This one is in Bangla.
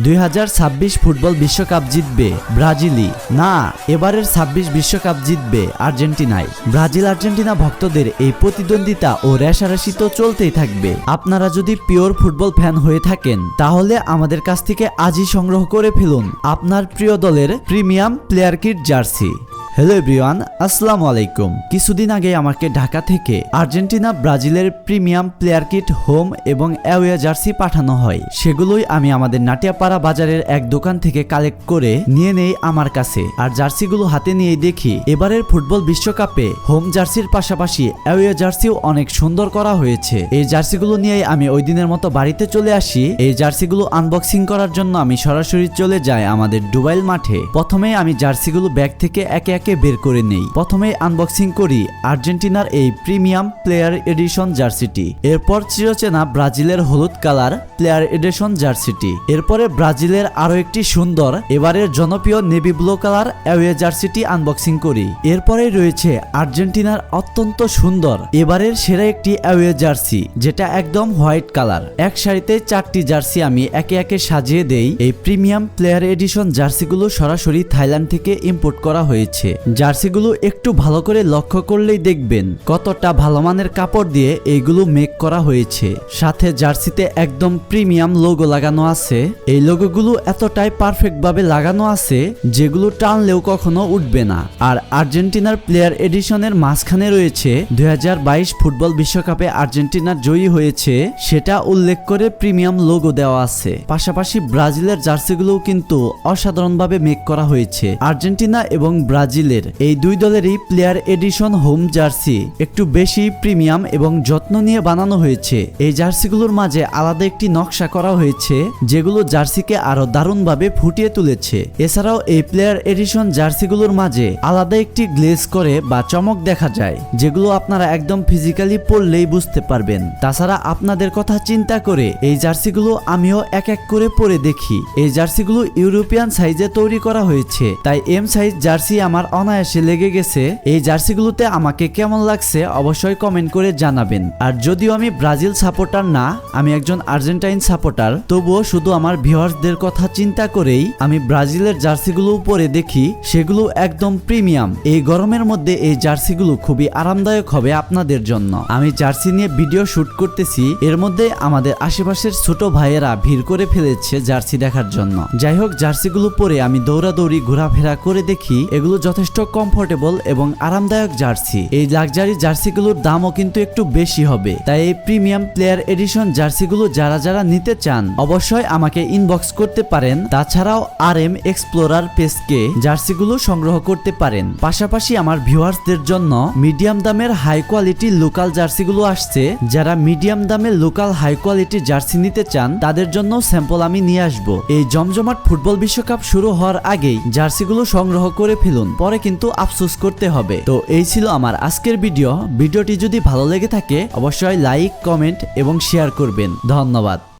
2026 ফুটবল বিশ্বকাপ জিতবে ব্রাজিলই না, এবারের 26 বিশ্বকাপ জিতবে আর্জেন্টিনায়। ব্রাজিল আর্জেন্টিনা ভক্তদের এই প্রতিদ্বন্দ্বিতা ও রেষারেষি তো চলতেই থাকবে। আপনারা যদি পিওর ফুটবল ফ্যান হয়ে থাকেন তাহলে আমাদের কাছ থেকে আজই সংগ্রহ করে ফেলুন আপনার প্রিয় দলের premium player kit jersey. Hello everyone, আসসালামু আলাইকুম। কিছুদিন আগে আমাকে ঢাকা থেকে আর্জেন্টিনা ব্রাজিলের প্রিমিয়াম প্লেয়ার কিট হোম এবং অ্যাওয়ে জার্সি পাঠানো হয়। সেগুলোই আমি আমাদের নাটিয়াপাড়া বাজারের এক দোকান থেকে কালেক্ট করে নিয়ে নেই আমার কাছে। আর জার্সিগুলো হাতে নিয়ে দেখি এবারের ফুটবল বিশ্বকাপে হোম জার্সির পাশাপাশি অ্যাওয়ে জার্সিও অনেক সুন্দর করা হয়েছে। এই জার্সিগুলো নিয়ে আমি ওই দিনের মতো বাড়িতে চলে আসি। এই জার্সিগুলো আনবক্সিং করার জন্য আমি সরাসরি চলে যাই আমাদের ডুবাইল মাঠে। প্রথমে আমি জার্সিগুলো ব্যাগ থেকে একে বের করে নেই। প্রথমে আনবক্সিং করি আর্জেন্টিনার এই প্রিমিয়াম প্লেয়ার এডিশন জার্সিটি, এরপর চিরচেনা ব্রাজিলের হলুদ কালার প্লেয়ার এডিশন জার্সিটি, এরপরে ব্রাজিলের আরো একটি সুন্দর এবারের জনপ্রিয় নেভি ব্লু কালার অ্যাওয়ে জার্সিটি আনবক্সিং করি। এরপরে রয়েছে আর্জেন্টিনার অত্যন্ত সুন্দর এবারের সেরা একটি অ্যাওয়ে জার্সি, যেটা একদম হোয়াইট কালার। এক সারিতে 4টি জার্সি আমি একে একে সাজিয়ে দেই। এই প্রিমিয়াম প্লেয়ার এডিশন জার্সিগুলো সরাসরি থাইল্যান্ড থেকে ইম্পোর্ট করা হয়েছে। জার্সিগুলো একটু ভালো করে লক্ষ্য করলেই দেখবেন কতটা ভালো মানের কাপড় দিয়ে এইগুলো মেক করা হয়েছে। সাথে জার্সিতে একদম প্রিমিয়াম লোগো লাগানো আছে। এই লোগোগুলো এতটাই পারফেক্ট ভাবে লাগানো আছে যেগুলো টানলেও কখনো উঠবে না। আর আর্জেন্টিনার প্লেয়ার এডিশনের মাঝখানে রয়েছে 2022 ফুটবল বিশ্বকাপে আর্জেন্টিনা জয়ী হয়েছে সেটা উল্লেখ করে প্রিমিয়াম লোগো দেওয়া আছে। পাশাপাশি ব্রাজিলের জার্সিগুলোও কিন্তু অসাধারণভাবে মেক করা হয়েছে। আর্জেন্টিনা এবং ব্রাজিলের এই দুই দলেরই প্লেয়ার এডিশন হোম জার্সি একটু বেশি প্রিমিয়াম এবং যত্ন নিয়ে বানানো হয়েছে। এই জার্সিগুলোর মাঝে আলাদা একটি নকশা করা হয়েছে যেগুলো জার্সিকে আরো দারুণভাবে ফুটিয়ে তুলেছে। এছাড়াও এই প্লেয়ার এডিশন জার্সিগুলোর মাঝে আলাদা একটি গ্লেজ করে বা চমক দেখা যায়, যেগুলো আপনারা একদম ফিজিক্যালি পরলেই বুঝতে পারবেন। তাছাড়া আপনাদের কথা চিন্তা করে এই জার্সিগুলো আমিও এক এক করে পরে দেখি। এই জার্সিগুলো ইউরোপিয়ান সাইজে তৈরি করা হয়েছে, তাই এম সাইজ জার্সি আমার অনায়াসে লেগে গেছে। এই জার্সিগুলোতে আমাকে কেমন লাগছে অবশ্যই কমেন্ট করে জানাবেন। আর যদিও আমি ব্রাজিল সাপোর্টার না, আমি একজন আর্জেন্টাইন সাপোর্টার, তবুও শুধু আমার ভিউয়ার্সদের কথা চিন্তা করেই আমি ব্রাজিলের জার্সিগুলো পরে দেখি। সেগুলো একদম প্রিমিয়াম। এই গরমের মধ্যে এই জার্সিগুলো খুবই আরামদায়ক হবে আপনাদের জন্য। আমি জার্সি নিয়ে ভিডিও শুট করতেছি, এর মধ্যে আমাদের আশেপাশের ছোট ভাইয়েরা ভিড় করে ফেলেছে জার্সি দেখার জন্য। যাই হোক, জার্সিগুলো পরে আমি দৌড়াদৌড়ি ঘোরাফেরা করে দেখি এগুলো যথেষ্ট কমফোর্টেবল এবং আরামদায়ক জার্সি। এই লাক্সারি জার্সিগুলোর দামও কিন্তু একটু বেশি হবে। তাই এই প্রিমিয়াম প্লেয়ার এডিশন জার্সিগুলো যারা যারা নিতে চান অবশ্যই আমাকে ইনবক্স করতে পারেন। তাছাড়াও RM এক্সপ্লোরার পেজকে জার্সিগুলো সংগ্রহ করতে পারেন। পাশাপাশি আমার ভিউয়ার্সদের জন্য মিডিয়াম দামের হাই কোয়ালিটি লোকাল জার্সিগুলো আসছে। যারা মিডিয়াম দামের লোকাল হাই কোয়ালিটি জার্সি নিতে চান তাদের জন্য স্যাম্পল আমি নিয়ে আসবো। এই জমজমাট ফুটবল বিশ্বকাপ শুরু হওয়ার আগেই জার্সিগুলো সংগ্রহ করে ফেলুন, পরে কিন্তু আফসোস করতে হবে। তো এই ছিল আমার আজকের ভিডিওটি যদি ভালো লেগে থাকে অবশ্যই লাইক, কমেন্ট এবং শেয়ার করবেন। ধন্যবাদ।